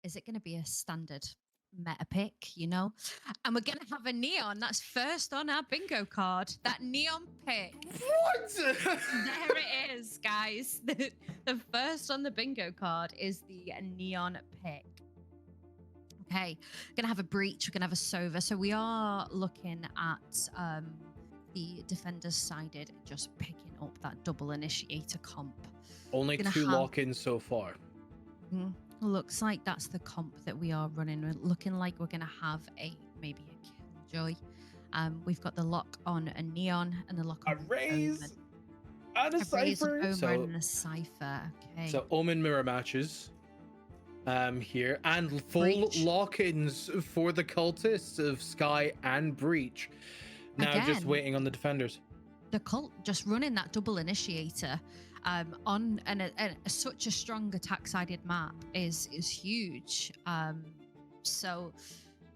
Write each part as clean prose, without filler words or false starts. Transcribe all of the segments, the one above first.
is it going to be a standard meta pick, you know? And we're going to have a neon. That's first on our bingo card. That neon pick. What? There it is, guys. The first on the bingo card is the neon pick. Okay, gonna have a breach, we're gonna have a Sova. So we are looking at the defenders sided just picking up that double initiator comp. Only two lock-ins so far. Looks like that's the comp that we are running. We're looking like we're gonna have maybe a Killjoy. We've got the lock on a neon and the lock on a Raze and a Cypher. And a Cypher. Okay. So Omen mirror matches here, and full Breach. lock-ins for the cultists of Sky and Breach. Now Again, just waiting on the defenders. The cult just running that double initiator on such a strong attack-sided map is huge. So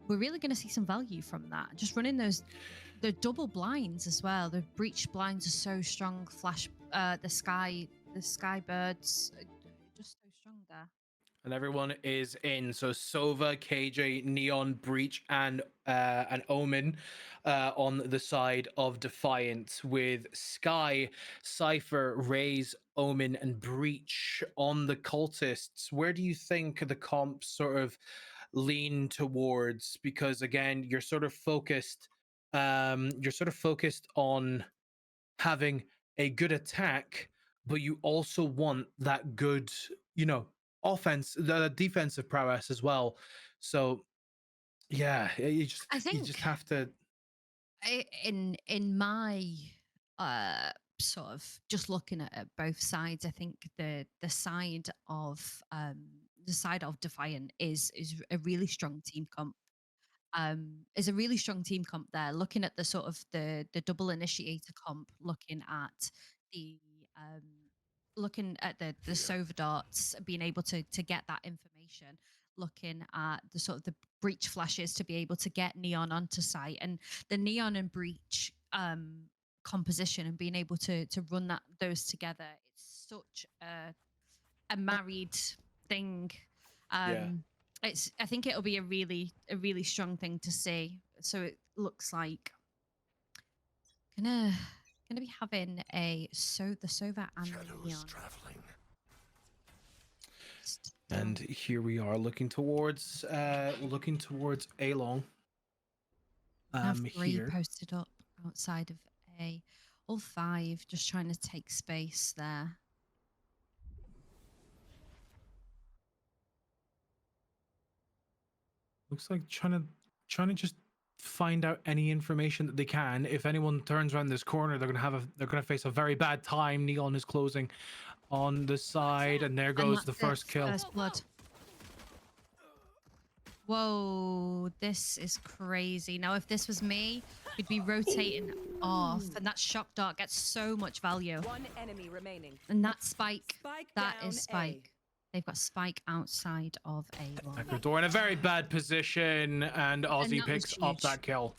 we're really going to see some value from that. Just running the double blinds as well. The breach blinds are so strong. Flash, the sky birds, just so strong there. And everyone is in. So Sova, KJ, Neon, Breach, and Omen on the side of Defiant, with Sky, Cypher, Raze, Omen, and Breach on the cultists. Where do you think the comps sort of lean towards? Because again, you're sort of focused on having a good attack, but you also want that good, offense, the defensive prowess as well. So yeah, you just have to. In my sort of just looking at both sides, I think the side of Defiant is a really strong team comp. Is a really strong team comp there. Looking at the sort of the double initiator comp, looking at the Sova darts, being able to get that information, looking at the sort of the breach flashes to be able to get neon onto site, and the neon and breach composition, and being able to run those together. It's such a married thing. I think it'll be a really strong thing to see. So it looks like gonna be having the Sova and Neon. And here we are looking towards A long. Three here posted up outside of A, all five just trying to take space there. Looks like trying to just find out any information that they can. If anyone turns around this corner, they're gonna face a very bad time. Neon is closing on the side, and there goes the first kill. First blood. Whoa, this is crazy. Now, if this was me, we'd be rotating off, and that shock dart gets so much value. One enemy remaining. And that Spike that is Spike. They've got Spike outside of A1. Ecuador in a very bad position, and Aussie picks up that kill.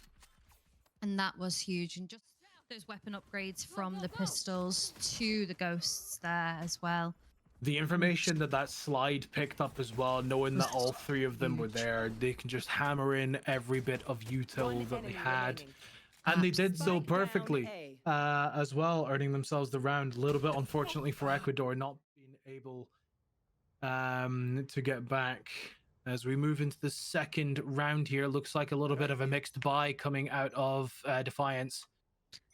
And that was huge. And just those weapon upgrades from the pistols to the ghosts there as well. The information that slide picked up as well, knowing that all three of them were there, they can just hammer in every bit of util that they had. And they did so perfectly as well, earning themselves the round. A little bit unfortunately for Ecuador not being able to get back. As we move into the second round here, looks like a little bit of a mixed buy coming out of Defiance.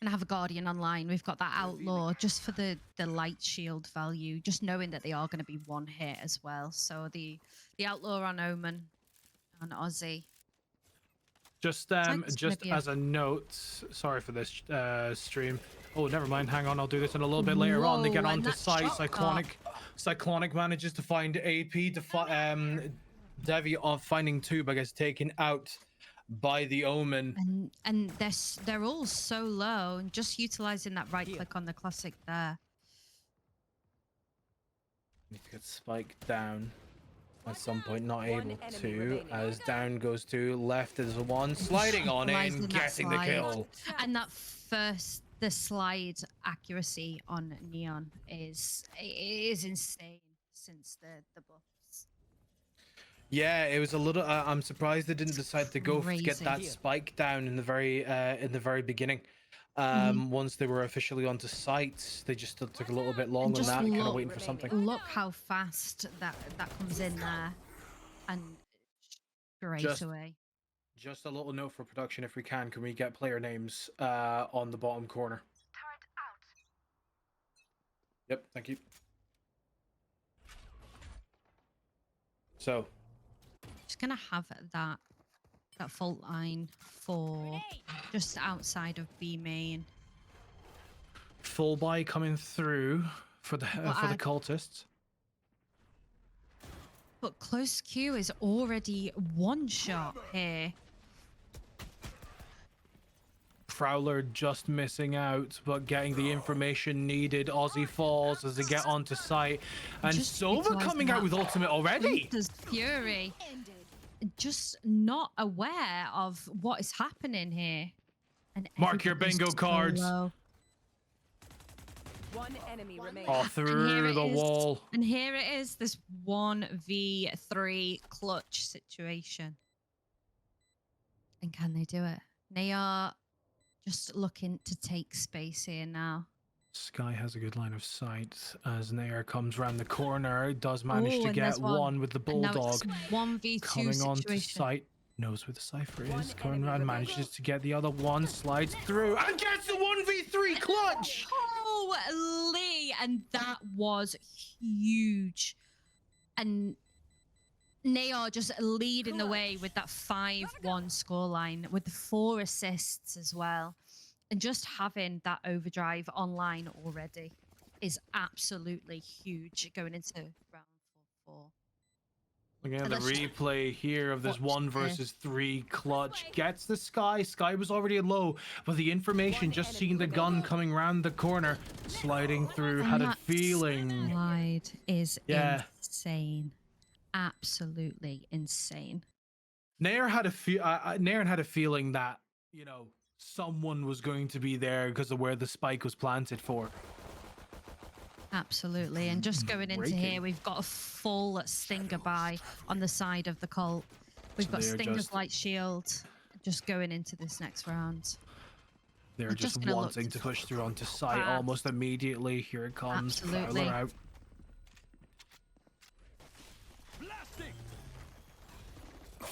And have a Guardian online. We've got that Outlaw just for the light shield value, just knowing that they are going to be one hit as well. So the Outlaw on Omen, on Aussie. Just as a note, sorry for this stream. Oh, never mind. Hang on, I'll do this in a little bit later on. They get onto site. Cyclonic manages to find AP. Devi of finding two, but gets taken out by the Omen. And they're all so low, and just utilizing that right click on the classic there. He gets spiked down at some point, not able to, as down goes to left is one, sliding on in, getting the kill. And that the slide accuracy on Neon is insane since the buffs. Yeah, it was a little. I'm surprised they didn't decide to go to get Crazy. that spike down in the very beginning. Once they were officially onto site, they just took a little bit long And on just that, kind of look, waiting for something. look how fast that comes in there, and straight Just away. Just a little note for production, if we can we get player names on the bottom corner? Yep, thank you. So, Just gonna have that fault line for just outside of B main. full buy coming through for the cultists. But close Q is already one shot here. Prowler just missing out, but getting the information needed. Aussie falls as they get onto site, and Just Sova coming out with ultimate already. There's Fury, just not aware of what is happening here. And Mark your bingo cards. Low. One enemy remains. All through the wall. And here it is, this 1v3 clutch situation. And can they do it? They are just looking to take space here now. Sky has a good line of sight as Nair comes around the corner. Does manage to get one with the Bulldog. 1v2 coming situation. on to sight. Knows where the Cypher is. Coming around, manages to get the other one. Slides through and gets the 1v3 clutch! Holy! And that was huge. And Nair just leading the way with that 5-1 scoreline with the 4 assists as well. And just having that overdrive online already is absolutely huge going into round 4. Looking at the replay here of this 1 versus 3 clutch. Gets the Sky. Sky was already low, but the information, just seeing the gun coming around the corner, sliding through, had a feeling. Slide is insane. Absolutely insane. Nair had a feeling that, you know, someone was going to be there because of where the spike was planted for. Absolutely. And just going into here, we've got a full Stinger buy on the side of the Colt. We've got Stinger's light shield just going into this next round. They're just wanting to push through onto site almost immediately. Here it comes. Absolutely. Out.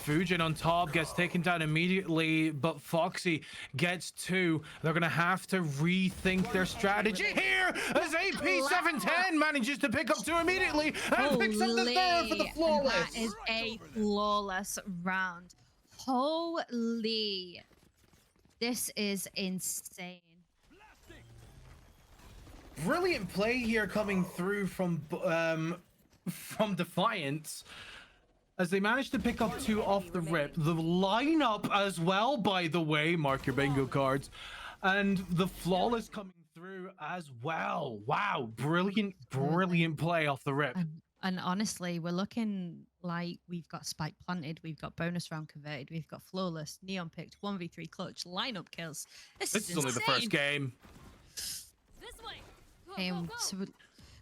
Fujin on top gets taken down immediately, but Foxy gets 2. They're going to have to rethink their strategy here as AP710 manages to pick up 2 immediately and picks up the 3rd for the flawless. That is a flawless round. Holy. This is insane. Brilliant play here coming through from Defiant. As they managed to pick up 2 off the rip. The lineup as well, by the way. Mark your bingo cards. And the flawless coming through as well. Wow. Brilliant play off the rip. And honestly, we're looking like we've got spike planted. We've got bonus round converted. We've got flawless, neon picked, 1v3 clutch, lineup kills. This is only the first game. This way. So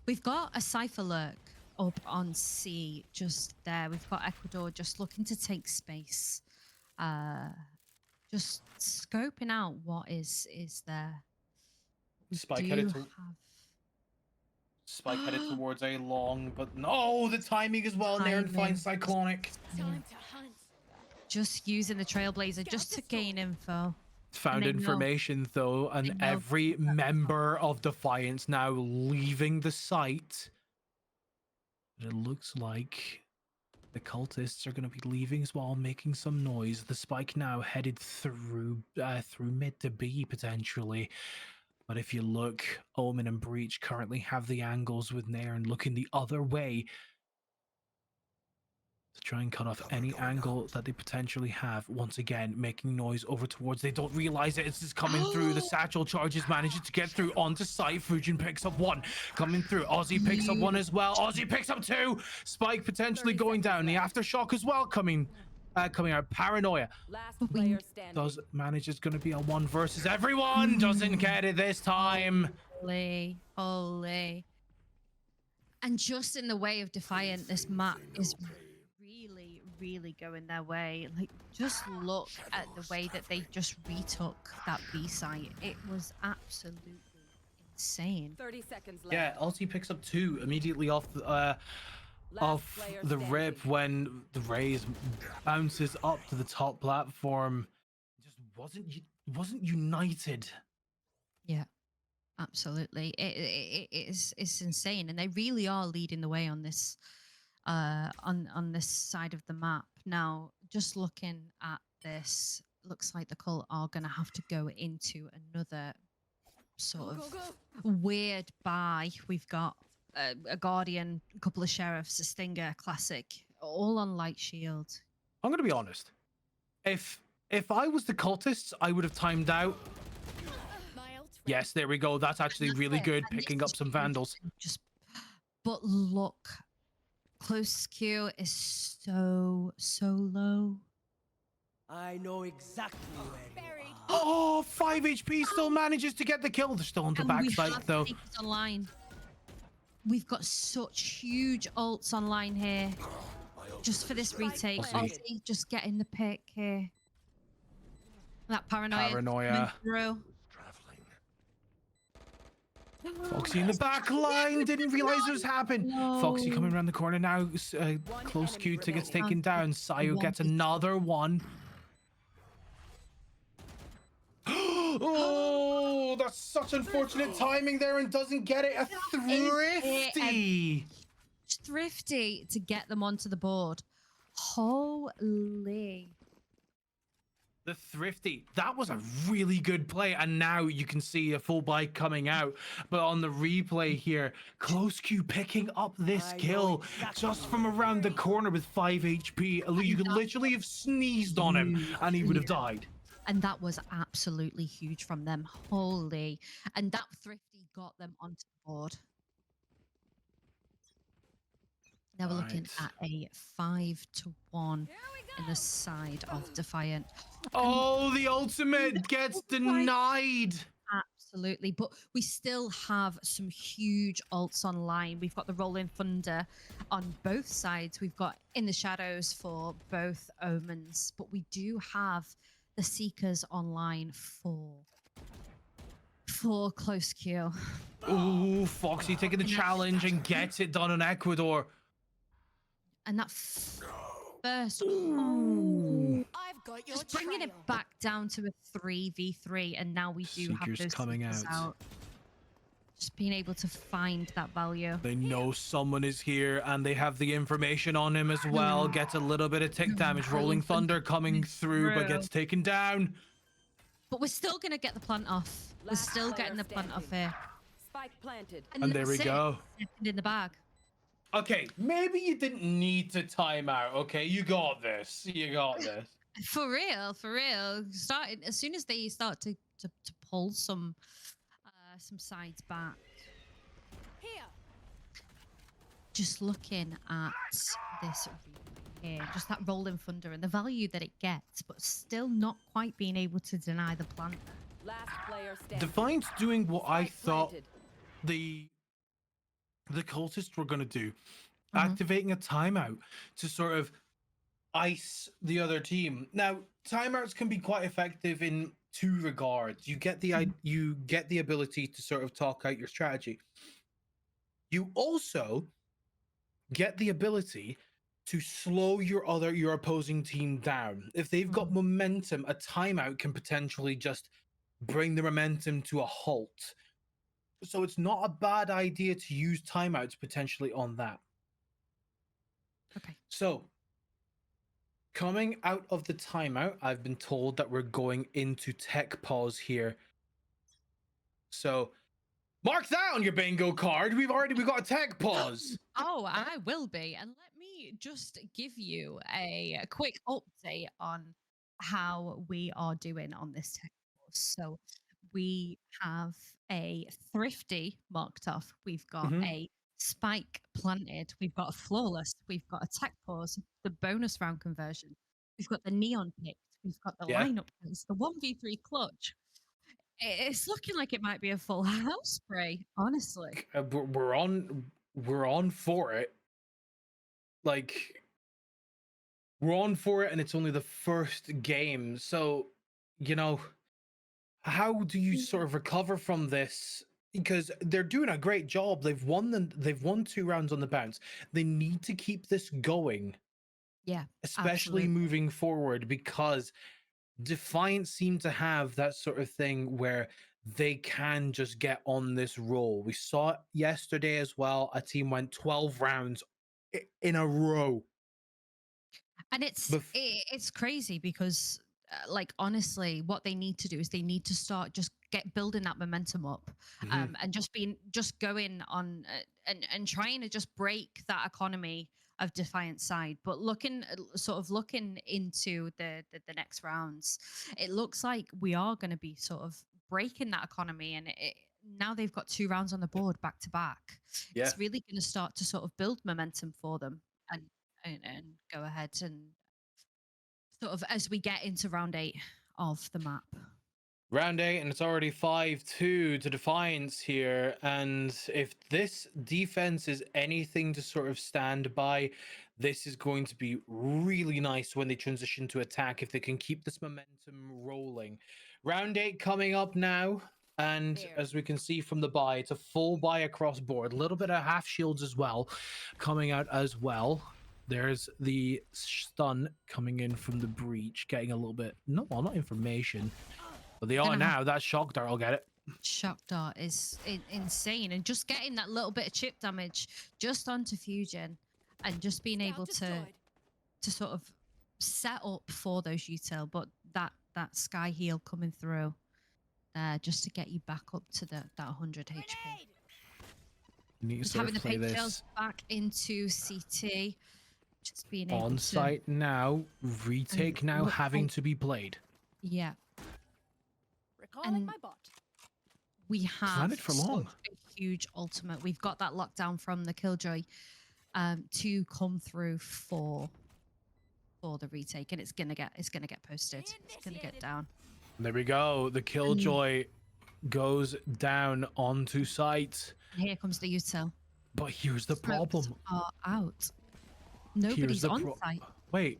we've got a Cypher lurk up on C just there. We've got Ecuador just looking to take space, just scoping out what is there. Spike headed towards a long, but no, the timing as well. Nair finds Cyclonic. Time to hunt. Just using the Trailblazer just to gain info. Found information though, and every member of Defiance now leaving the site. It looks like the cultists are going to be leaving as well, making some noise. The spike now headed through mid to B potentially. But if you look, Omen and Breach currently have the angles with Nair and looking the other way to try and cut off any angle that they potentially have. Once again, making noise over towards. They don't realize it. It's just coming through. The satchel charges manages to get through onto site. Fujin picks up 1. Coming through. Aussie picks up 1 as well. Aussie picks up 2. Spike potentially going down. The aftershock as well coming out. Paranoia. Last player standing. Manages going to be a 1 versus everyone. Doesn't get it this time. Holy. And just in the way of Defiant, this map is really going their way. Like, just look at the way that they just retook that B site. It was absolutely insane. 30 seconds left. Yeah, Ulti picks up 2 immediately off the rip when the Raze bounces up to the top platform. Just wasn't united. Yeah, absolutely. It's insane, and they really are leading the way on this on this side of the map. Now, just looking at this, looks like the Cult are going to have to go into another sort of weird buy. We've got a Guardian, a couple of Sheriffs, a Stinger, Classic, all on Light Shield. I'm gonna be honest. If I was the Cultists, I would have timed out. Yes, there we go. That's actually really good, picking up some Vandals. But look, close Q is so low. I know exactly where you are. Oh, 5 HP still manages to get the kill. They're still on the backside though. Online. We've got such huge ults online here. Just for this retake. Aussie just getting the pick here. That paranoia. coming through. Foxy in the back line, didn't realize it was happening. No. Foxy coming around the corner now. Close Q to gets taken down. Sayo gets another one. Oh, that's such unfortunate timing there and doesn't get it. A Thrifty. Thrifty to get them onto the board. Holy. The Thrifty. That was a really good play. And now you can see a full buy coming out. But on the replay here, Close Q picking up this kill just from around the corner with 5 HP. You could literally have sneezed on him and he would have died. And that was absolutely huge from them. Holy. And that Thrifty got them onto the board. Now we're looking at a 5-1 in the side of Defiant. Oh, the ultimate gets denied. Absolutely. But we still have some huge ults online. We've got the Rolling Thunder on both sides. We've got In the Shadows for both Omens. But we do have the Seekers online for Close Q. Oh, Foxy taking the challenge and gets it done on Ecuador. And that first, I've got your just bringing it back down to a 3v3, and now we do have Seekers those coming Seekers out. Just being able to find that value. They know someone is here, and they have the information on him as well. Gets a little bit of tick damage. Rolling Thunder coming through, but gets taken down. But we're still going to get the plant off. We're still getting the plant off here. Spike planted. And there we go. Second in the bag. Okay, maybe you didn't need to time out. Okay, you got this. You got this. For real, for real. Starting as soon as they start to pull some sides back. Here. Just looking at this here, just that Rolling Thunder and the value that it gets, but still not quite being able to deny the plant. Last player standing. Defiant's doing what I Spike thought planted. the cultists were going to do, activating a timeout to sort of ice the other team. Now, timeouts can be quite effective in 2 regards. You get the ability to sort of talk out your strategy. You also get the ability to slow your opposing team down. If they've got momentum, a timeout can potentially just bring the momentum to a halt. So it's not a bad idea to use timeouts potentially on that. Okay. So coming out of the timeout, I've been told that we're going into tech pause here. So mark that on your bingo card. We've got a tech pause. Oh, I will be. And let me just give you a quick update on how we are doing on this tech pause. So we have a Thrifty marked off. We've got a Spike planted. We've got a Flawless. We've got a tech pause, the bonus round conversion. We've got the Neon picked. We've got the lineup picks, the 1v3 clutch. It's looking like it might be a full house spray, honestly. We're on for it. Like, we're on for it, and it's only the first game. So, you know, how do you sort of recover from this? Because they're doing a great job. They've won 2 rounds on the bounce. They need to keep this going, Yeah, especially absolutely. moving forward, because Defiant seem to have that sort of thing where they can just get on this roll. We saw it yesterday as well. A team went 12 rounds in a row. And it's crazy because like honestly what they need to do is they need to start just get building that momentum up, and just going on and trying to just break that economy of Defiant side. But looking into the next rounds, it looks like we are going to be sort of breaking that economy, and now they've got 2 rounds on the board back to back. Yeah. It's really going to start to sort of build momentum for them, and go ahead and sort of as we get into round 8 of the map. Round 8, and it's already 5-2 to Defiance here. And if this defense is anything to sort of stand by, this is going to be really nice when they transition to attack, if they can keep this momentum rolling. Round 8 coming up now. And as we can see from the buy, it's a full buy across board. A little bit of half shields as well coming out as well. There's the stun coming in from the breach, getting a little bit, not information, but they are now. That shock dart will get it. Shock dart is insane, and just getting that little bit of chip damage just onto Fusion, and just being able to sort of set up for those util, but that sky heal coming through just to get you back up to that 100 HP. Just having the paint shells back into CT. Just being able on site now, retake now having to be played. Yeah. Recalling my bot. We have Planned for long. A huge ultimate. We've got that lockdown from the Killjoy to come through for the retake, and it's gonna get posted. It's gonna get down. There we go. The Killjoy goes down onto site. Here comes the util. But here's the problem. Are out. Nobody's on site. Wait,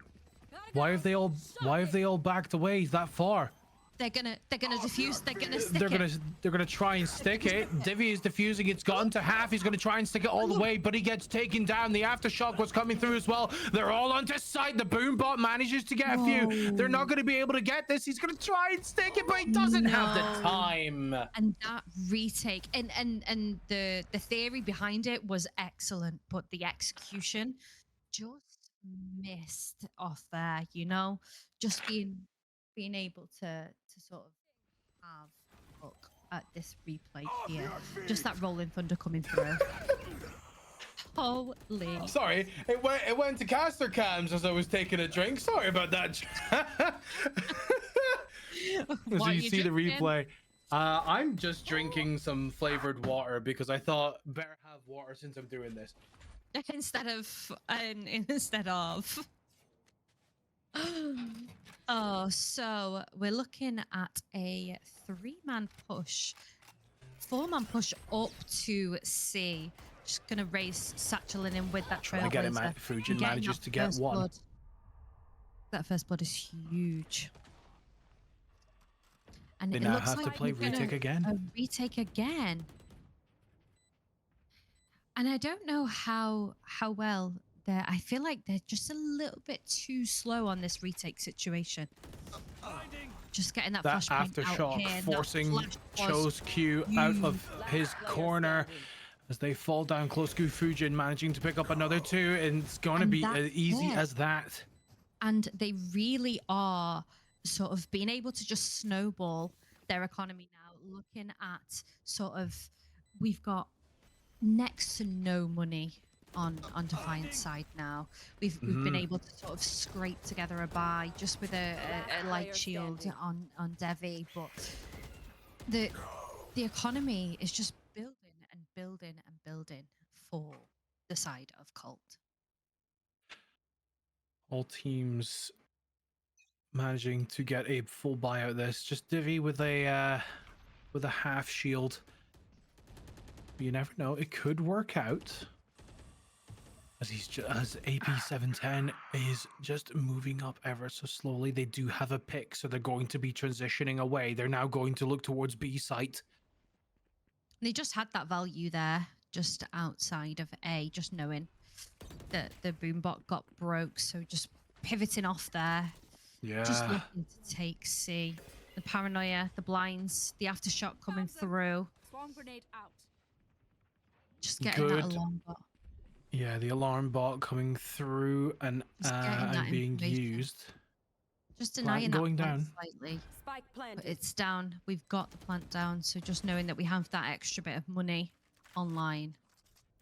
why have they all backed away that far? They're gonna defuse. They're gonna stick it. They're gonna try and stick it. Divi is defusing. It's gotten to half. He's gonna try and stick it all the way, but he gets taken down. The aftershock was coming through as well. They're all onto site. The boom bot manages to get a few. They're not gonna be able to get this. He's gonna try and stick it, but he doesn't have the time. And that retake and the theory behind it was excellent, but the execution just missed off there. You know, just being able to sort of have a look at this replay here. Just that rolling thunder coming through. Holy. Sorry, it went to caster cams as I was taking a drink. Sorry about that. As you see the replay. I'm just drinking some flavored water because I thought better have water since I'm doing this. Instead of oh, so we're looking at a 3-man push, 4-man push up to C. Just gonna raise Satchel in with that trail. Get him out. Fujin manages to get one. Blood. That first blood is huge. And they it now looks have like to play retake again. A retake again. And I don't know how well they're. I feel like they're just a little bit too slow on this retake situation. Just getting that flashbang aftershock out here, forcing Cho's Q out of his corner as they fall down close. Fujin managing to pick up another 2, and it's going to be as easy as that. And they really are sort of being able to just snowball their economy now. Looking at sort of, we've got next to no money on Defiant's side now. We've been able to sort of scrape together a buy just with a light shield on Devi, but the economy is just building and building and building for the side of Cult. All teams managing to get a full buy out of this. Just Divi with a half shield. You never know, it could work out. As AP710 is just moving up ever so slowly. They do have a pick, so they're going to be transitioning away. They're now going to look towards B site. They just had that value there, just outside of A, just knowing that the boombot got broke. So just pivoting off there. Yeah. Just looking to take C. The paranoia, the blinds, the aftershock coming through. Swarm grenade out. Just getting that alarm bot. Yeah, the alarm bot coming through and being used. Just denying that going down slightly. Spike planted. But it's down. We've got the plant down. So just knowing that we have that extra bit of money online.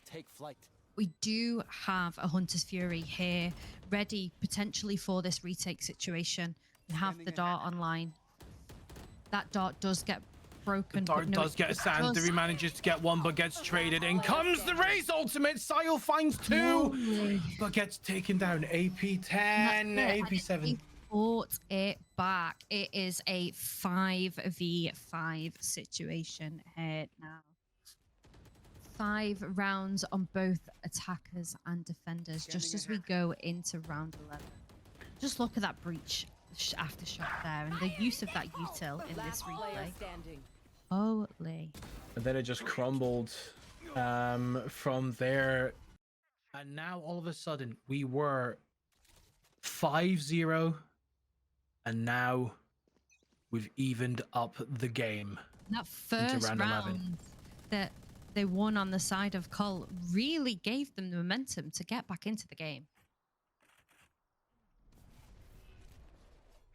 Take flight. We do have a Hunter's Fury here, ready potentially for this retake situation. We have the dart online. That dart does get broken. The dart does get a sand. He manages to get one, but gets traded. In comes the Raze ultimate. Sile finds two, but gets taken down. AP10, AP7. Fought it back. It is a 5v5 situation here now. 5 rounds on both attackers and defenders, just as we go into round 11. Just look at that breach aftershock there, and the use of that util in this replay. Holy. And then it just crumbled from there. And now all of a sudden we were 5-0, and now we've evened up the game. That first round that they won on the side of Cole really gave them the momentum to get back into the game.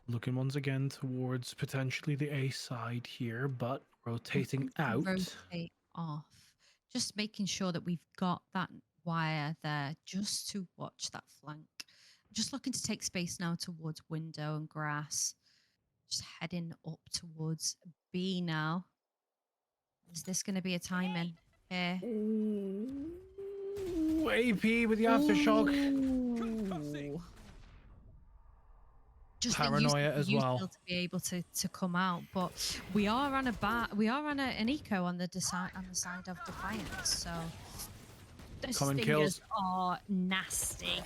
Looking once again towards potentially the A side here, but rotating out. Rotate off. Just making sure that we've got that wire there just to watch that flank. Just looking to take space now towards window and grass. Just heading up towards B now. Is this going to be a timing here? Ooh, AP with the aftershock. Ooh. Just Paranoia as well to be able to come out, but we are on an eco on the side of Defiant, so those stingers are nasty.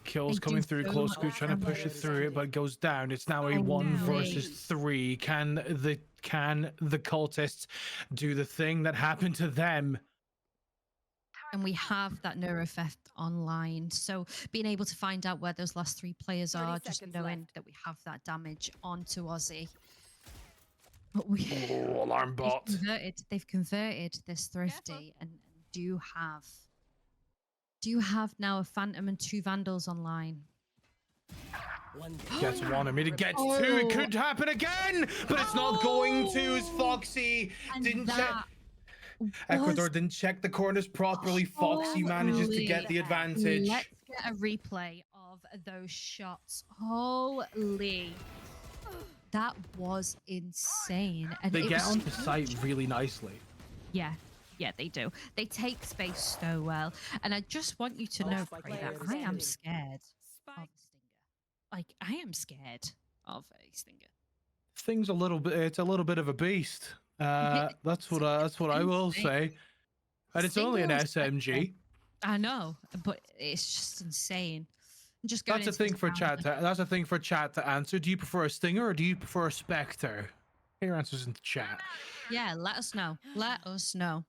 Kills coming through, close scoop trying to push it through it, but it goes down. It's now a 1 versus 3. Can the cultists do the thing that happened to them? And we have that Neurofeft online, so being able to find out where those last 3 players are, just knowing that we have that damage onto Aussie. But alarm bot. They've converted this Thrifty and do have now a Phantom and 2 Vandals online. Gets one. I mean, it gets 2. It could happen again, but it's not going to. As Foxy didn't check. Ecuador didn't check the corners properly. Foxy manages to get the advantage. Let's get a replay of those shots. Holy. That was insane. And they get onto site really nicely. Yeah, they do. They take space so well. And I just want you to know, Prey, that I am scared of a Stinger. Like, I am scared of a Stinger. Thing's it's a little bit of a beast. That's what I will say. And it's only an SMG. I know, but it's just insane. That's a thing for chat. That's a thing for chat to answer. Do you prefer a Stinger or do you prefer a Spectre? Your answers in the chat. Yeah, let us know. Let us know.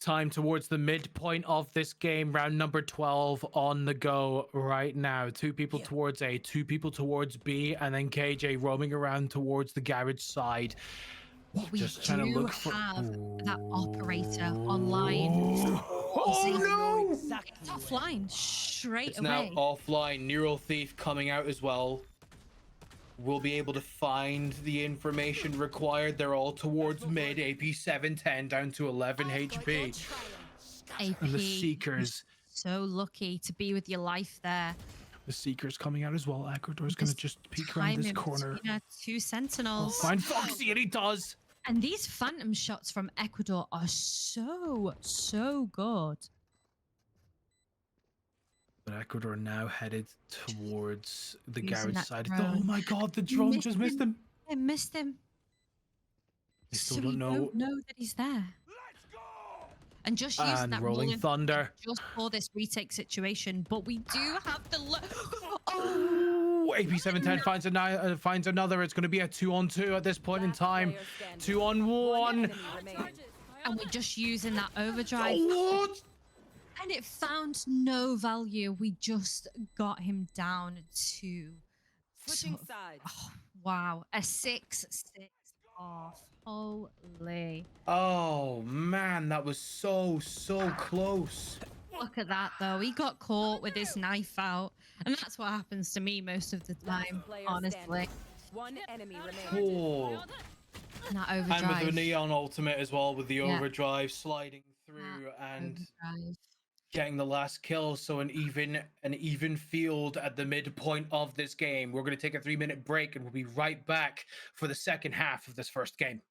Time towards the midpoint of this game, round number 12 on the go right now. 2 people towards A, 2 people towards B, and then KJ roaming around towards the garage side. We just trying to look for that operator online. Oh no! It's offline straight it's away. Now offline. Neural Thief coming out as well. We'll be able to find the information required. They're all towards mid. AP 710 down to 11 HP. AP, and the Seekers. So lucky to be with your life there. The Seekers coming out as well. Ecuador's going to just peek around this corner. 2 Sentinels. Find Foxy, and he does. And these Phantom shots from Ecuador are so good. But Ecuador now headed towards the Using garage side. drone. Oh my god, the drone just missed him. They missed him. They still so don't know. Don't know that he's there. and just using And that rolling thunder. just for this retake situation. But we do have the Oh, AP710 finds another. It's going to be a 2-on-2 at this point in time. 2-on-1. and we're just using that overdrive. What? And it found no value. We just got him down to Switching sides. oh, wow, a 6-6 off. Holy. Oh man, that was so close. Look at that though. He got caught with his knife out. And that's what happens to me most of the time, honestly. One enemy remaining. Oh. And that And overdrive. with the Neon ultimate as well, with the overdrive sliding through and getting the last kill. So an even field at the midpoint of this game. We're going to take a 3-minute break and we'll be right back for the second half of this first game.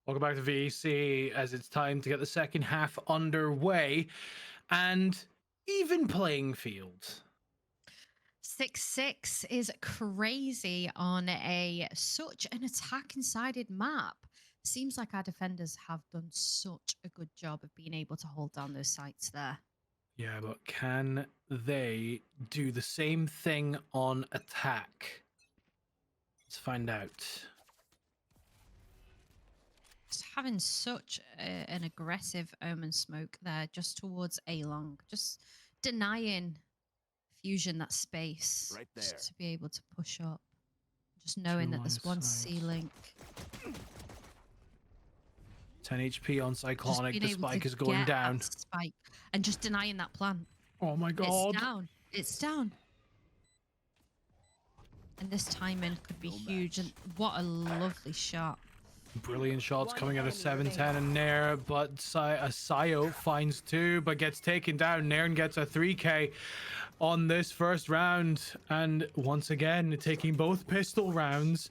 Welcome back to VEC as it's time to get the second half underway and even playing field. 6-6 is crazy on such an attacking-sided map. Seems like our defenders have done such a good job of being able to hold down those sites there. Yeah, but can they do the same thing on attack? Let's find out. Just having such an aggressive Omen smoke there just towards A-Long. Just denying Fusion that space right there just to be able to push up. Just knowing that there's one C-Link. 10 HP on Cyclonic. The spike is going down. Spike and just denying that plant. Oh my god. It's down. It's down. And this timing could be huge. And what a lovely shot. Brilliant shots One coming out of enemy 7-10 and Nair, but Sayo finds 2 but gets taken down. Nairn gets a 3k on this first round, and once again taking both pistol rounds.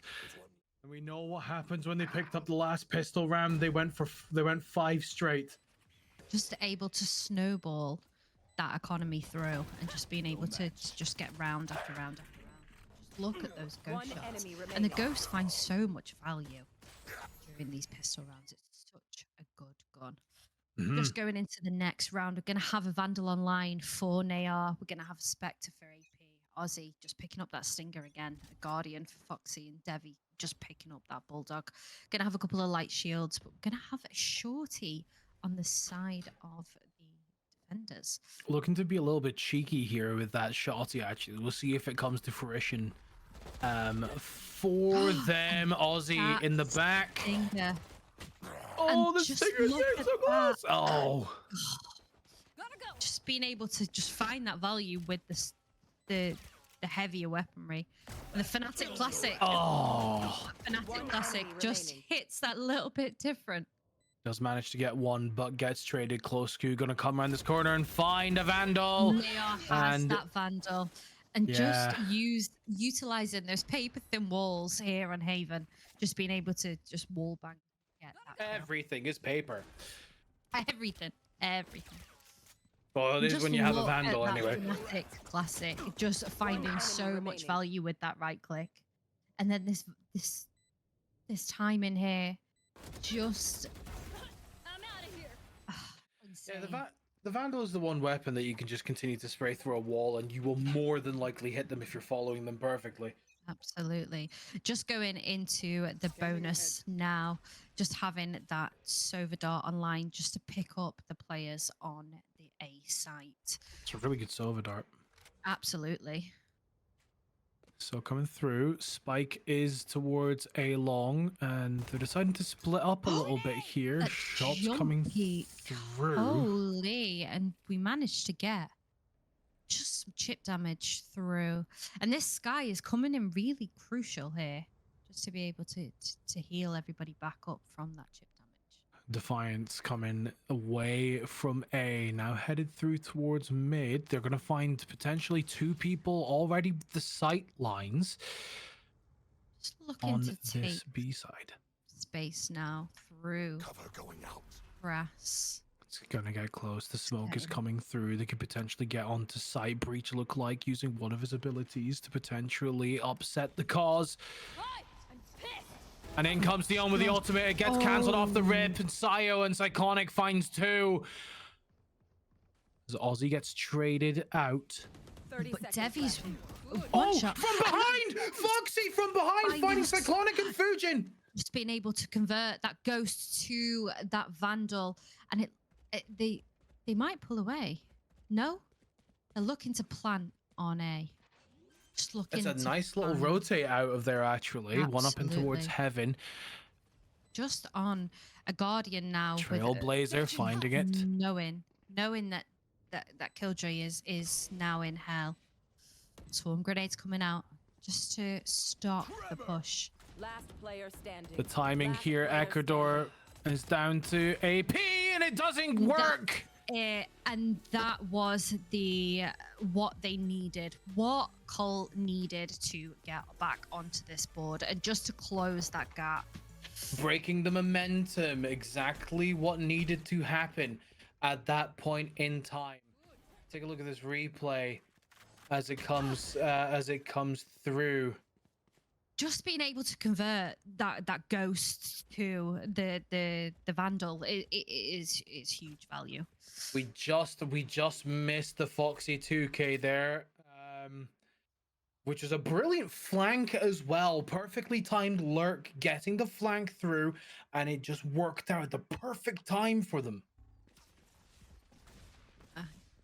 And we know what happens when they picked up the last pistol round. They went 5 straight. Just able to snowball that economy through and just being able to just get round after round after round. Just look at those One ghost shots. enemy And the remaining. ghost finds so much value during these pistol rounds. It's such a good gun. Just going into the next round, we're going to have a Vandal online for Nayar. We're going to have a Spectre for AP. Ozzy just picking up that Stinger again. A Guardian for Foxy and Devi just picking up that Bulldog. Going to have a couple of light shields, but we're going to have a Shorty on the side of the defenders. Looking to be a little bit cheeky here with that shotty, actually. We'll see if it comes to fruition. For them, Ozzy That in the back. Stinger. Oh, And the just Stinger's look there at so close. Oh. Just being able to just find that value with the heavier weaponry. The Fnatic Classic. Oh. Fnatic One Classic enemy just remaining. hits that little bit different. Does manage to get 1, but gets traded. Close Q gonna come around this corner and find a Vandal. Nayar has And that Vandal. And yeah. just utilizing those paper thin walls here on Haven. Just being able to just wall bang. Get that kill. Everything is paper. Everything. Well, it is Just when you have a look at Vandal that anyway. Fnatic Classic, just finding enemy so much remaining. value with that right click, and then this time in here, just Yeah, insane. the Vandal is the one weapon that you can just continue to spray through a wall and you will more than likely hit them if you're following them perfectly. Absolutely. Just going into the bonus now, just having that Sova Dart online just to pick up the players on the A site. It's a really good Sova Dart. Absolutely. So coming through, Spike is towards A long, and they're deciding to split up a little bit here. That Shots coming jumpy- through. Holy, and we managed to get just some chip damage through. And this Sky is coming in really crucial here, just to be able to heal everybody back up from that chip damage. Defiance coming away from A, now headed through towards mid. They're going to find potentially 2 people already with the sight lines Just looking on to take this B side. space now through Cover going out. Brass. It's going to get close. The smoke is Okay. coming through. They could potentially get onto site. Breach look like using one of his abilities to potentially upset the cause. And in comes Dion with the ultimate. It gets cancelled off the rip. And Sayo and Cyclonic finds 2. As Ozzy gets traded out. 30 But seconds Devi's left. one Oh, shot. from behind! Foxy from behind, finding Finding Cyclonic and Fujin. Just being able to convert that ghost to that Vandal, and they might pull away. No, they're looking to plant on A. Just looking. It's a to nice little plant. rotate out of there, actually. One up and towards Absolutely. heaven. Just on a Guardian now. with Trailblazer finding it. Knowing that Killjoy is now in hell. Swarm grenades coming out just to stop the push. Last player standing. The timing Last here, player Ecuador is down to AP, and it doesn't work. And that was what they needed, what Cole needed to get back onto this board and just to close that gap. Breaking the momentum, exactly what needed to happen at that point in time. Take a look at this replay as it comes through. Just being able to convert that ghost to the Vandal is huge value. We just missed the Foxy 2K there, which was a brilliant flank as well. Perfectly timed lurk, getting the flank through, and it just worked out at the perfect time for them.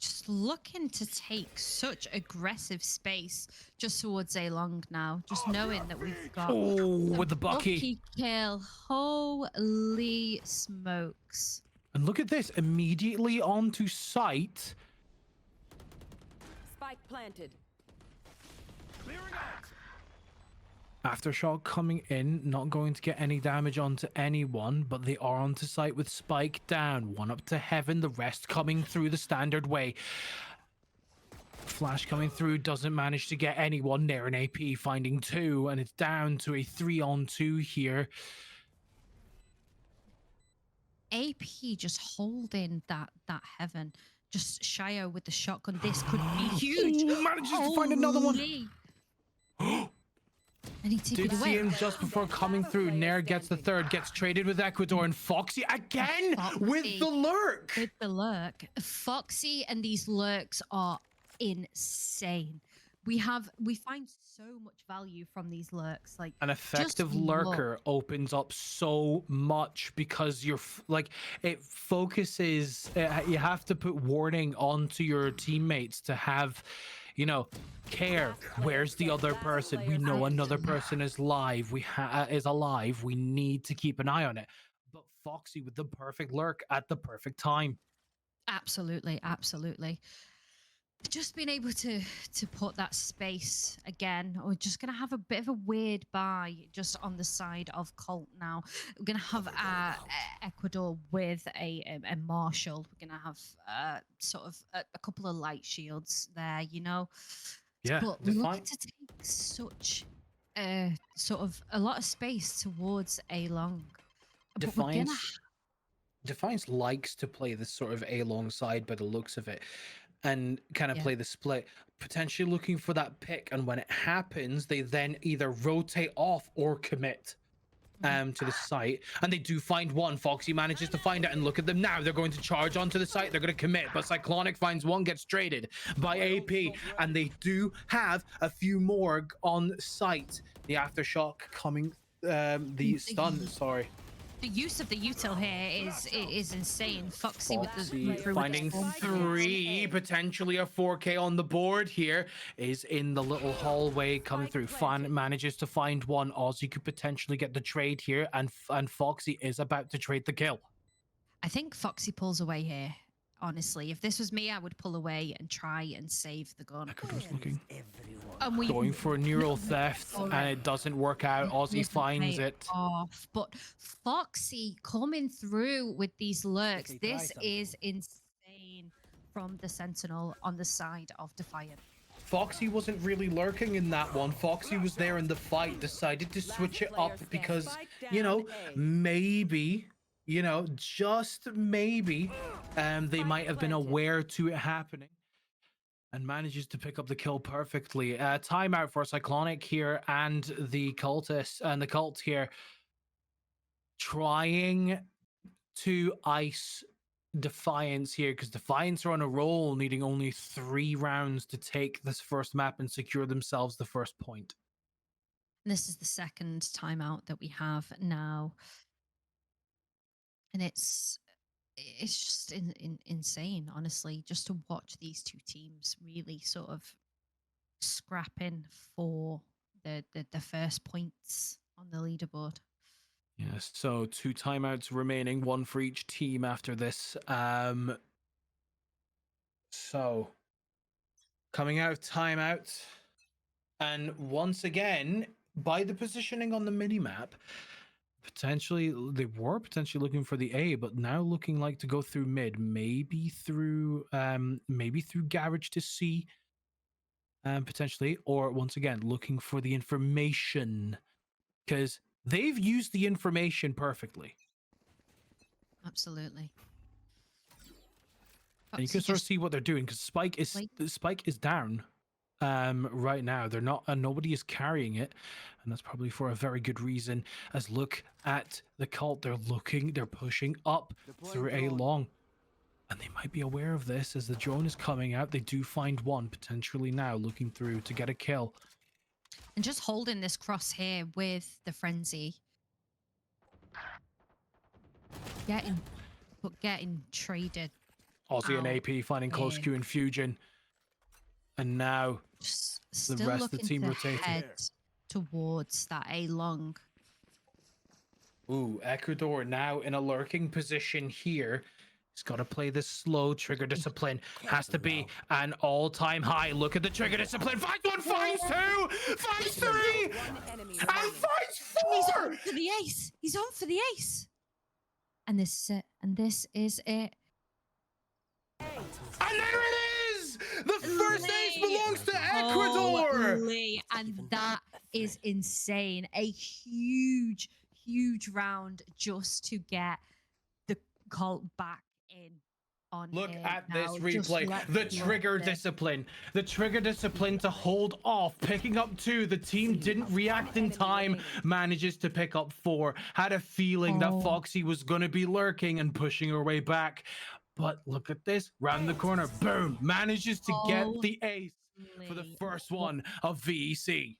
Just looking to take such aggressive space just towards A long now. Just knowing that we've got Oh, with the Bucky. kill. Holy smokes. And look at this, immediately onto site. Spike planted. Aftershock coming in, not going to get any damage onto anyone, but they are onto site with Spike down. One up to heaven, the rest coming through the standard way. Flash coming through, doesn't manage to get anyone near an AP, finding two, and it's down to a 3-on-2 here. AP just holding that heaven. Just Shio with the shotgun. This could be huge. Ooh, manages to find another one. And he Did see him just before coming through. Nair gets the third, gets traded with Ecuador, and Foxy again with the lurk. With the lurk. Foxy and these lurks are insane. We find so much value from these lurks. Like an effective lurker opens up so much because you're like it focuses. You have to put warning onto your teammates to have, you know, care. Where's the other person? We know another person is live. Is alive. We need to keep an eye on it. But Foxy with the perfect lurk at the perfect time. Absolutely, absolutely. Just being able to put that space again. We're just going to have a bit of a weird buy just on the side of Colt now. We're going to have Ecuador with a Marshall. We're going to have sort of a couple of light shields there, you know. Yeah, but we're looking to take such sort of a lot of space towards A long. Defiance likes to play this sort of A long side by the looks of it, and kind of play the split, potentially looking for that pick. And when it happens, they then either rotate off or commit to the site, and they do find one. Foxy manages to find it, and look at them now. They're going to charge onto the site. They're going to commit, but Cyclonic finds one, gets traded by AP, and they do have a few more on site. The aftershock coming, the stun, sorry. The use of the util here is insane. Foxy with the finding three, potentially a 4K on the board here, is in the little hallway coming through. Fan manages to find one. Ozzy could potentially get the trade here, and Foxy is about to trade the kill. I think Foxy pulls away here. Honestly, if this was me, I would pull away and try and save the gun. Ecuador's looking. And Going for a neural theft, and it doesn't work out. Ozzy finds it. But Foxy coming through with these lurks. This is insane from the Sentinel on the side of Defiant. Foxy wasn't really lurking in that one. Foxy was there in the fight, decided to switch it up because, you know, maybe... You know, just maybe they might have been aware to it happening, and manages to pick up the kill perfectly. Timeout for Cyclonic here and the cultists, and the cult here trying to ice Defiance here, because Defiance are on a roll, needing only 3 rounds to take this first map and secure themselves the first point. This is the second timeout that we have now. And it's just insane, honestly, just to watch these two teams really sort of scrapping for the first points on the leaderboard. Yes, so 2 timeouts remaining, 1 for each team after this. So coming out of timeout, and once again, by the positioning on the minimap, potentially they were potentially looking for the A, but now looking like to go through mid, maybe through garage to C, potentially, or once again looking for the information, because they've used the information perfectly. Absolutely. And you can sort of see what they're doing, because Spike is down right now. They're not, nobody is carrying it, and that's probably for a very good reason. As look at the cult, they're pushing up through A long, and they might be aware of this as the drone is coming out. They do find one potentially now, looking through to get a kill, and just holding this cross here with the frenzy, getting traded. Aussie and AP finding close Q and Fusion. And now the rest of the team rotating towards that A long. Ooh, Ecuador now in a lurking position here. He's got to play this slow. Trigger discipline has to be an all-time high. Look at the trigger discipline. Finds one, finds two, finds three, One enemy and remaining. finds He's four. on for the ace. He's on for the ace. And this is it. And this is it. And there it is! The first ace belongs to Ecuador! Holy. And that is insane. A huge, huge round just to get the cult back in on Look here at now. this Just replay. let's The look trigger at this. discipline. The trigger discipline to hold off. Picking up 2. The team didn't react in time. Manages to pick up 4. Had a feeling that Oh. Foxy was going to be lurking and pushing her way back. But look at this. Round the corner. Boom. Manages to get the ace for the first one of VEC.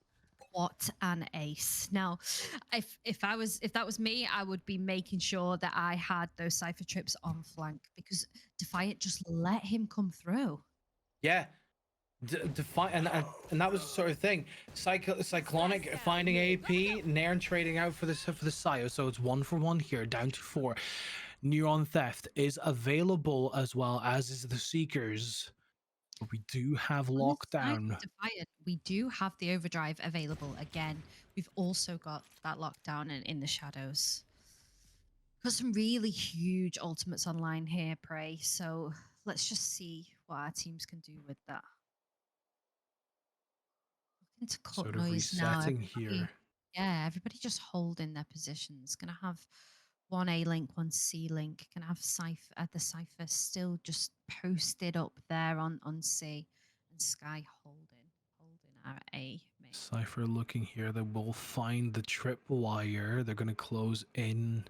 What an ace. Now, if that was me, I would be making sure that I had those cipher trips on flank, because Defiant just let him come through. Yeah. Defiant, and that was the sort of thing. Cyclonic finding AP, Nairn trading out for the Sio, so it's 1 for 1 here, down to 4. Neuron Theft is available as well, as is the Seekers. But we do have On the side lockdown. of Defiant, we do have the overdrive available again. We've also got that lockdown in the shadows. Got some really huge ultimates online here, Prey. So let's just see what our teams can do with that. Looking to cut Sort of noise now. resetting Everybody- here. Yeah, everybody just holding their positions. Gonna have one A link, one C link. Gonna have the Cypher still just posted up there on C, and Sky holding our A main. Cypher looking here. They will find the tripwire. They're going to close in.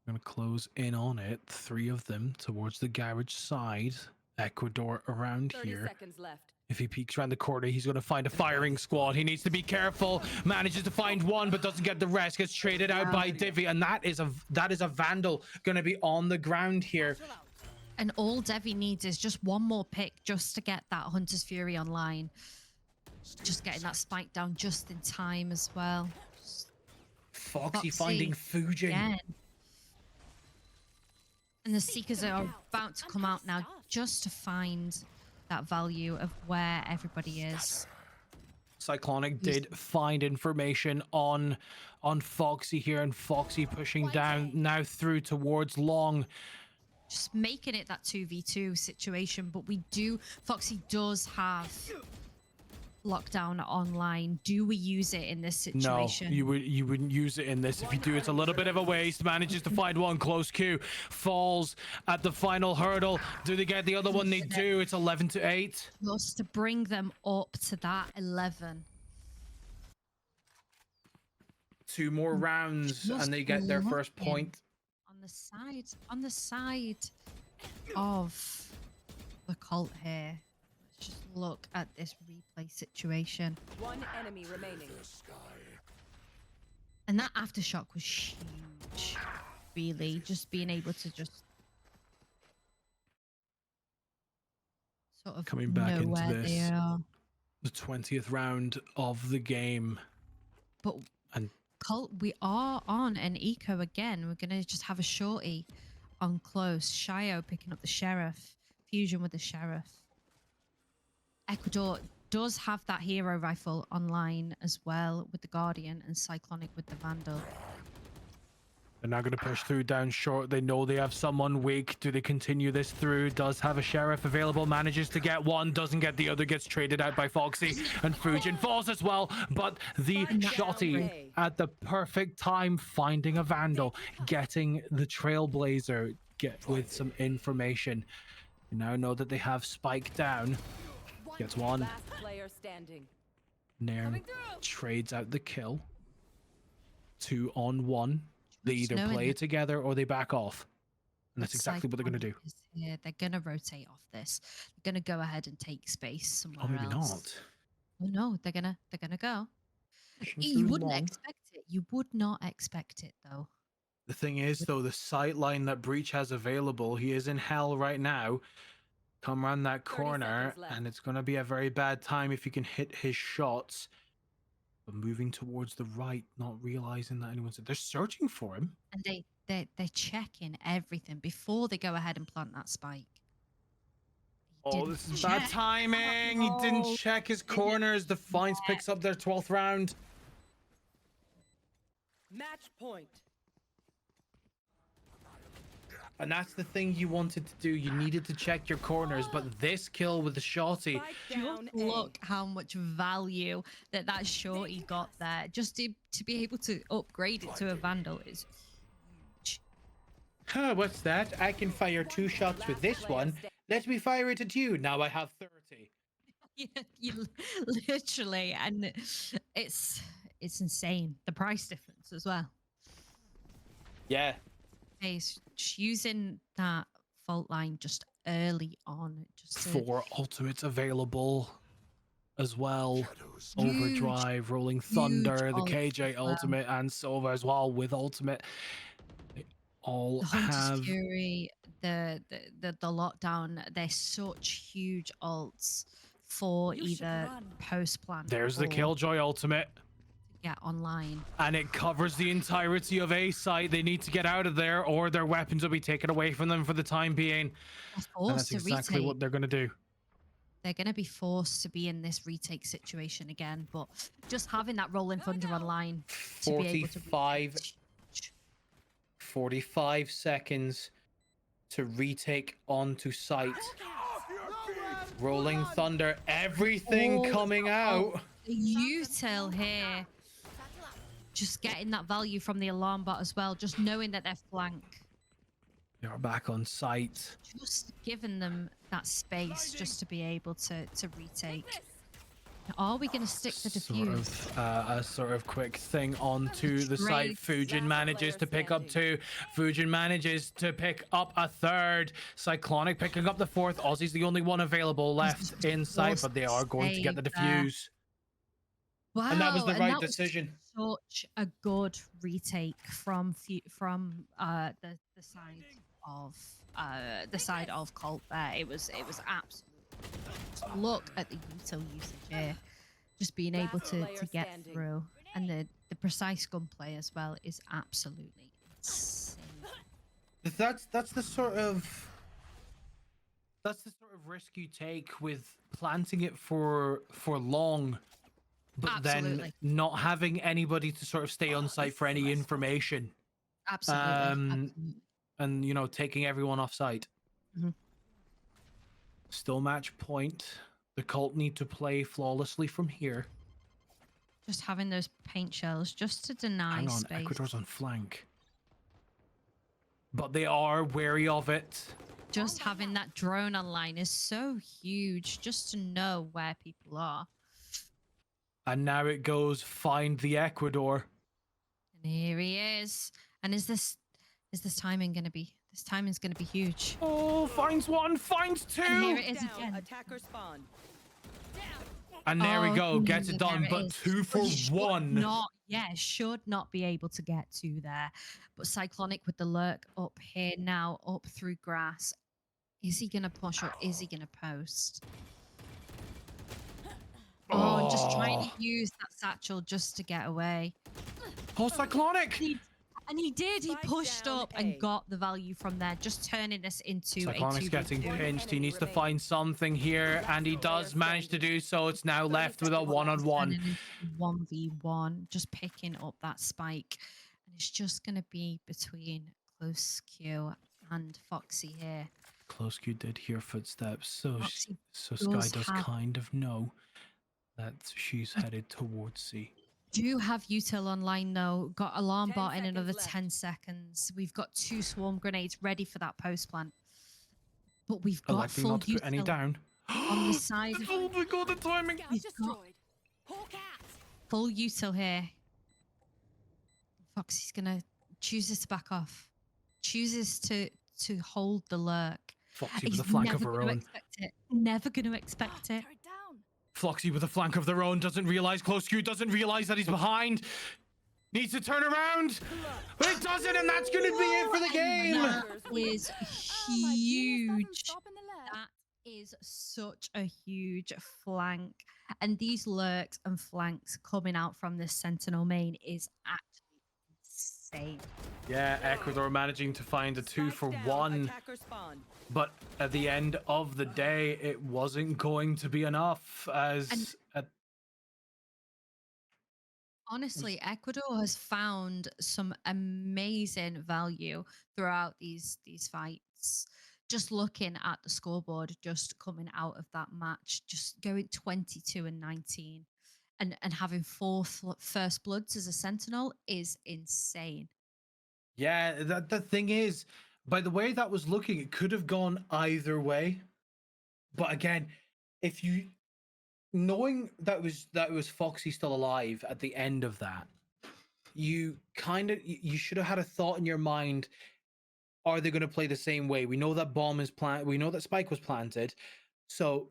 Going to close in on it. 3 of them towards the garage side. Ecuador around 30 here. seconds left. If he peeks around the corner, he's going to find a firing squad. He needs to be careful. Manages to find one, but doesn't get the rest. Gets traded out by Defient, and that is a Vandal going to be on the ground here. And all Devi needs is just one more pick just to get that Hunter's Fury online. Just getting that spike down just in time as well. Foxy finding Fujin. Again. And the Seekers are about to come out now just to find that value of where everybody is. Cyclonic did find information on Foxy here, and Foxy pushing down now through towards Long. Just making it that 2v2 situation, but Foxy does have lockdown online. Do we use it in this situation? No, you wouldn't use it in this. If you do, it's a little bit of a waste. Manages to find one. Close Q. Falls at the final hurdle. Do they get the other one? They do. It's 11-8. Just to bring them up to that 11. 2 more rounds Just and they get their first looking point. On the side of the cult here. Let's just look at this replay situation. One enemy remaining. And that aftershock was huge. Really, just being able to just sort of Coming back know into where this. they are. The 20th round of the game. But And Cult, we are on an eco again. We're gonna just have a shorty on close. Shio picking up the sheriff. Fusion with the sheriff. Ecuador does have that hero rifle online as well with the Guardian, and Cyclonic with the Vandal. they're now going to push through down short. They know they have someone weak. Do they continue this through? Does have a sheriff available. Manages to get one. Doesn't get the other. Gets traded out by Foxy. And Fujin falls as well. But the shotty at the perfect time, finding a Vandal. Getting the Trailblazer with some information. You now know that they have Spike down. Gets one. Last player standing. Nairn trades out the kill. 2 on 1. They Just either knowing play that exactly or they back off. And that's exactly what they're going to do. Cyclonic is here. They're gonna rotate off this. They're gonna go ahead and take space somewhere Oh, maybe else. not. Oh no, they're gonna go. Pushing You through wouldn't long. expect it. You would not expect it though. The thing is, though, the sight line that Breach has available, he is in hell right now. Come around that 30 corner, seconds left. and it's going to be a very bad time if he can hit his shots. But moving towards the right, not realizing that anyone's... They're searching for him. And they're checking everything before they go ahead and plant that spike. He Oh, didn't this is bad check. timing. He didn't Oh, check his didn't corners. Defiance check. picks up their 12th round. Match point. And that's the thing you wanted to do. You needed to check your corners, but this kill with the shorty. Spike down Just A. look how much value that shorty got there. Just to be able to upgrade it to a Vandal is huge. Huh, what's that? I can fire 2 shots with this one. Let me fire it at you. Now I have 30. Yeah, you literally, and it's insane. The price difference as well. Yeah. He's using that fault line just early on, just to 4 ultimates available as well. Huge, Overdrive, Rolling Thunder, the ults KJ as well. ultimate, and Silva as well with ultimate. They all The Hunter's have. Fury, the lockdown. They're such huge ults for either post plan. There's the Killjoy ultimate. Get online. And it covers the entirety of A site. They need to get out of there, or their weapons will be taken away from them for the time being. And that's exactly what they're going to do. They're going to be forced to be in this retake situation again, but just having that Rolling Thunder online to be able to 45 seconds to retake onto site. Rolling Thunder, everything coming out. The util here, just getting that value from the alarm bot as well, just knowing that they're flank. They are back on site. Just giving them that space just to be able to retake. Are we going to stick the defuse? A sort of quick thing onto the site. Fujin manages to pick up 2. Fujin manages to pick up a 3rd. Cyclonic picking up the 4th. Aussie's the only one available left in sight, but they are going to get the defuse. Wow, And that was the right was decision. Such a good retake from the side of Colt there. It was absolutely. Look at the util usage here, just being able to get through, and the precise gunplay as well is absolutely insane. That's the sort of risk you take with planting it for long, but Absolutely. then not having anybody to sort of stay on site for any information. Absolutely. Absolutely. And you know, taking everyone off site. Mhm. Still match point. The Cult need to play flawlessly from here. Just having those paint shells just to deny Hang on, space. Ecuador's on flank. But they are wary of it. Just having that drone online is so huge, just to know where people are. And now it goes find the Ecuador. And here he is. And is this timing going to be? This timing's going to be huge. Oh, finds 1, finds 2. And here it is again. Attacker spawn. And there we go, gets no, it done, there but is. 2 for Should 1. Should not be able to get to there. But Cyclonic with the lurk up here now, up through grass. Is he going to push or is he going to post? Oh, and just trying to use that satchel just to get away. Oh, Cyclonic! And he did. He Spike pushed down up A. and got the value from there, just turning this into Cyclonic's a 2v2. getting pinched. He needs to remaining. find something here, and he does manage to do so. It's now left with a one-on-one. Turning into 1v1, just picking up that spike. And it's just going to be between Close Q and Foxy here. Close Q did hear footsteps, so Foxy Sky does does have- kind of know that she's headed towards C. Do have util online though. Got alarm 10 bot in seconds another left. 10 seconds. We've got 2 swarm grenades ready for that post plant. But we've got Electing full not to put any util down. on the side. Oh my god, the timing! We've got full util here. Foxy's gonna chooses to back off. Chooses to hold the lurk. Foxy with a flank of never her gonna own. expect it. Never gonna expect it. Floxy with a flank of their own, doesn't realize, Close Q doesn't realize that he's behind. Needs to turn around. But it doesn't, and that's going to be it for the game. That is huge. That is such a huge flank. And these lurks and flanks coming out from this Sentinel main is actually insane. Yeah, Ecuador managing to find a 2-for-1, Attacker spawn. but at the end of the day, it wasn't going to be enough as Honestly, Ecuador has found some amazing value throughout these fights. Just looking at the scoreboard, just coming out of that match, just going 22 and 19, and having first bloods as a sentinel is insane. yeah, that the thing is, by the way that was looking, it could have gone either way. But again, if you knowing that it was Foxy still alive at the end of that, you kind of you should have had a thought in your mind, are they going to play the same way? We know that bomb is planted, we know that spike was planted, so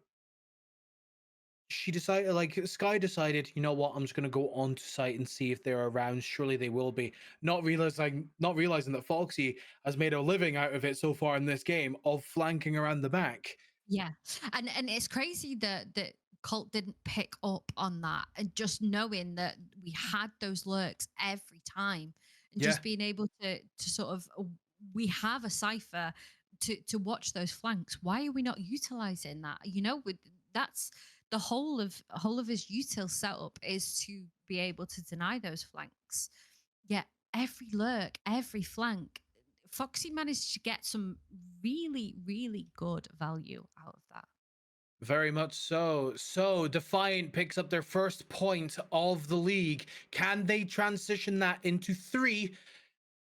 she decided, like Sky decided, you know what, I'm just going to go onto site and see if they're around. Surely they will be. Not realizing that Foxy has made a living out of it so far in this game of flanking around the back. Yeah, and it's crazy that Colt didn't pick up on that, and just knowing that we had those lurks every time, and Yeah, just being able to sort of we have a cipher to watch those flanks. Why are we not utilizing that? With that's the whole of his util setup is to be able to deny those flanks. Yet every lurk, every flank, Foxy managed to get some really, really good value out of that. very much so. So Defiant picks up their first point of the league. Can they transition that into 3?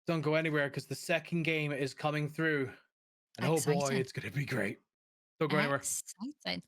Don't go anywhere because the second game is coming through. And oh boy, Exciting. it's going to be great. Don't go anywhere. Exciting.